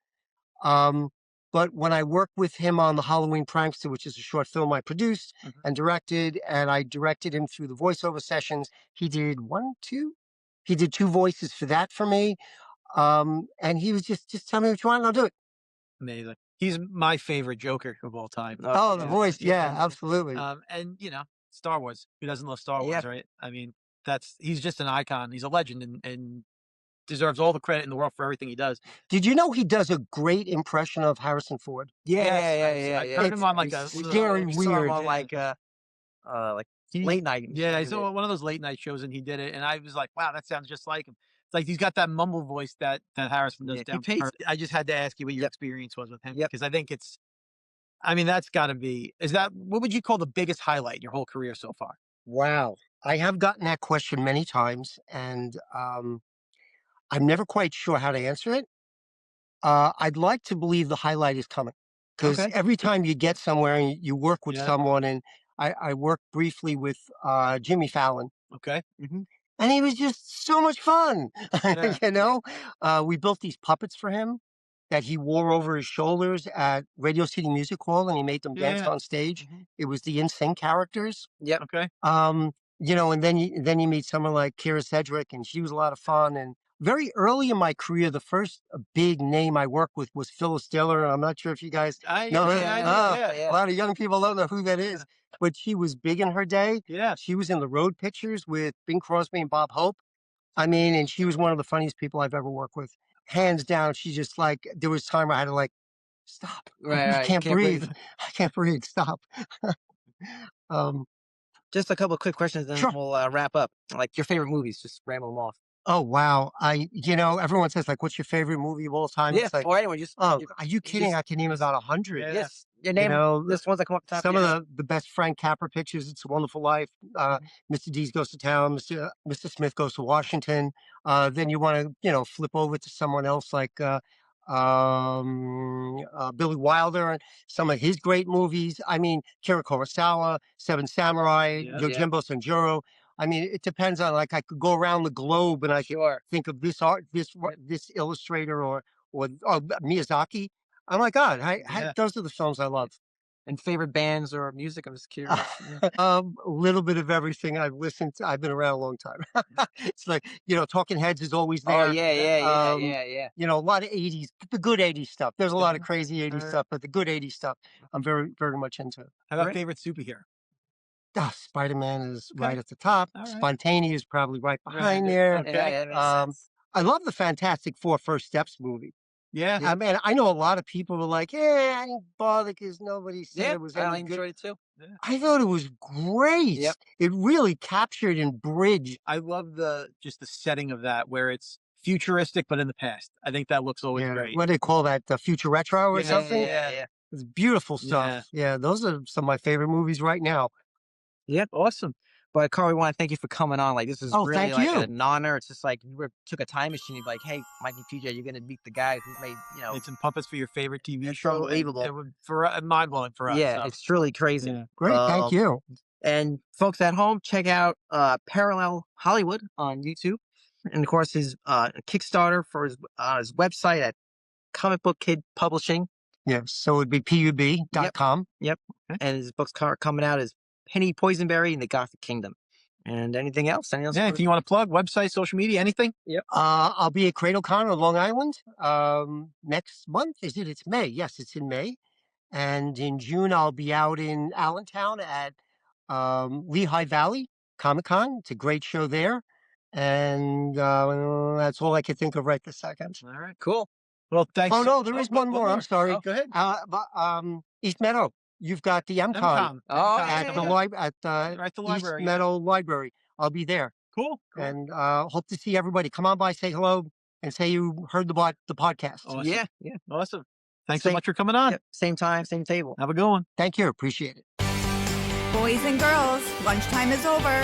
But when I worked with him on the Halloween Prankster, which is a short film I produced and directed, and I directed him through the voiceover sessions, he did he did 2 voices for that for me. And he was just tell me what you want and I'll do it. Amazing. He's my favorite Joker of all time. Oh, the voice. Yeah, And, absolutely. and Star Wars. Who doesn't love Star Wars, right? I mean, he's just an icon. He's a legend and deserves all the credit in the world for everything he does. Did you know he does a great impression of Harrison Ford? Yeah. I've heard him on like It's a very We saw him weird. on like late night. Yeah, he's on one of those late night shows, and he did it, and I was like, wow, that sounds just like him. It's like he's got that mumble voice that Harrison does. Yeah, he pays. I just had to ask you what your experience was with him, Yep. because I think that's got to be. What would you call the biggest highlight in your whole career so far? Wow. I have gotten that question many times, and I'm never quite sure how to answer it. I'd like to believe the highlight is coming, because every time you get somewhere and you work with someone, and I worked briefly with Jimmy Fallon. Okay. And he was just so much fun. Yeah. We built these puppets for him that he wore over his shoulders at Radio City Music Hall, and he made them dance on stage. It was the NSYNC characters. Yep. Okay. And then you meet someone like Kira Sedgwick, and she was a lot of fun. And very early in my career, the first big name I worked with was Phyllis Diller. And I'm not sure if you guys know her. Yeah. A lot of young people don't know who that is, but she was big in her day. Yeah. She was in the Road Pictures with Bing Crosby and Bob Hope. I mean, and she was one of the funniest people I've ever worked with. Hands down, she just there was time I had to stop. I can't breathe. I can't breathe. Stop. Just a couple of quick questions, then we'll wrap up. Like your favorite movies, just ramble them off. Oh, wow. Everyone says, what's your favorite movie of all time? Yeah, It's like, or anyone, just... are you kidding? I can name about 100. Yeah. Yes. Your name, this one's that come up top. Some of the best Frank Capra pictures, It's a Wonderful Life, Mr. Deeds Goes to Town, Mr. Smith Goes to Washington. Then you want to, flip over to someone else like Billy Wilder and some of his great movies. I mean, Kira Kurosawa, Seven Samurai, Yojimbo Sanjuro. I mean, it depends on I could go around the globe and I could think of this this illustrator or Miyazaki. Oh my God, those are the films I love. And favorite bands or music? I'm just curious. A little bit of everything. I've listened to. I've been around a long time. It's like Talking Heads is always there. Oh yeah. A lot of '80s, the good '80s stuff. There's a lot of crazy '80s stuff, but the good '80s stuff, I'm very, very much into. How about favorite superhero? Spider-Man is right at the top. Spontaneous is probably right behind there. Okay. Yeah, that makes sense. I love the Fantastic Four First Steps movie. Yeah. I mean, I know a lot of people were like, "Yeah, I didn't bother because nobody said it was any I good." enjoyed it too. Yeah. I thought it was great. Yep. It really captured and bridged. I love just the setting of that, where it's futuristic but in the past. I think that looks always great. What do they call that? The Future Retro or something? Yeah. It's beautiful stuff. Yeah, those are some of my favorite movies right now. Yep, awesome. But Carl, we want to thank you for coming on. This is really thank you. an honor. It's just you took a time machine. You'd be like, hey, Mike and PJ, you're going to meet the guy who made, Made some puppets for your favorite TV show. Unbelievable. It was mind-blowing for us. Yeah, it's truly crazy. Yeah. Great, thank you. And folks at home, check out Parallel Hollywood on YouTube. And of course, his Kickstarter for his website at Comic Book Kid Publishing. Yeah, so it would be pub.com. Yep. And his books coming out is Penny Poisonberry and the Gothic Kingdom. And anything else? Yeah, if you want to plug, website, social media, anything? Yep. I'll be at CradleCon on Long Island next month. It's May. Yes, it's in May. And in June, I'll be out in Allentown at Lehigh Valley Comic-Con. It's a great show there. And that's all I can think of right this second. All right, cool. Well, thanks. Oh, no, there is one more. I'm sorry. Oh, go ahead. East Meadow. You've got the MCon. At the library. East Meadow Library. I'll be there. Cool. And hope to see everybody. Come on by, say hello, and say you heard the podcast. Awesome. Yeah. Awesome. Thanks so much for coming on. Yep, same time, same table. Have a good one. Thank you. Appreciate it. Boys and girls, lunchtime is over.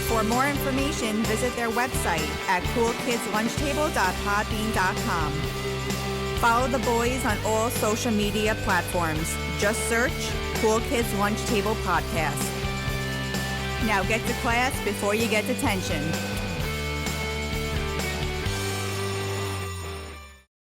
For more information, visit their website at coolkidslunchtable.podbean.com. Follow the boys on all social media platforms. Just search Cool Kids Lunch Table Podcast. Now get to class before you get detention.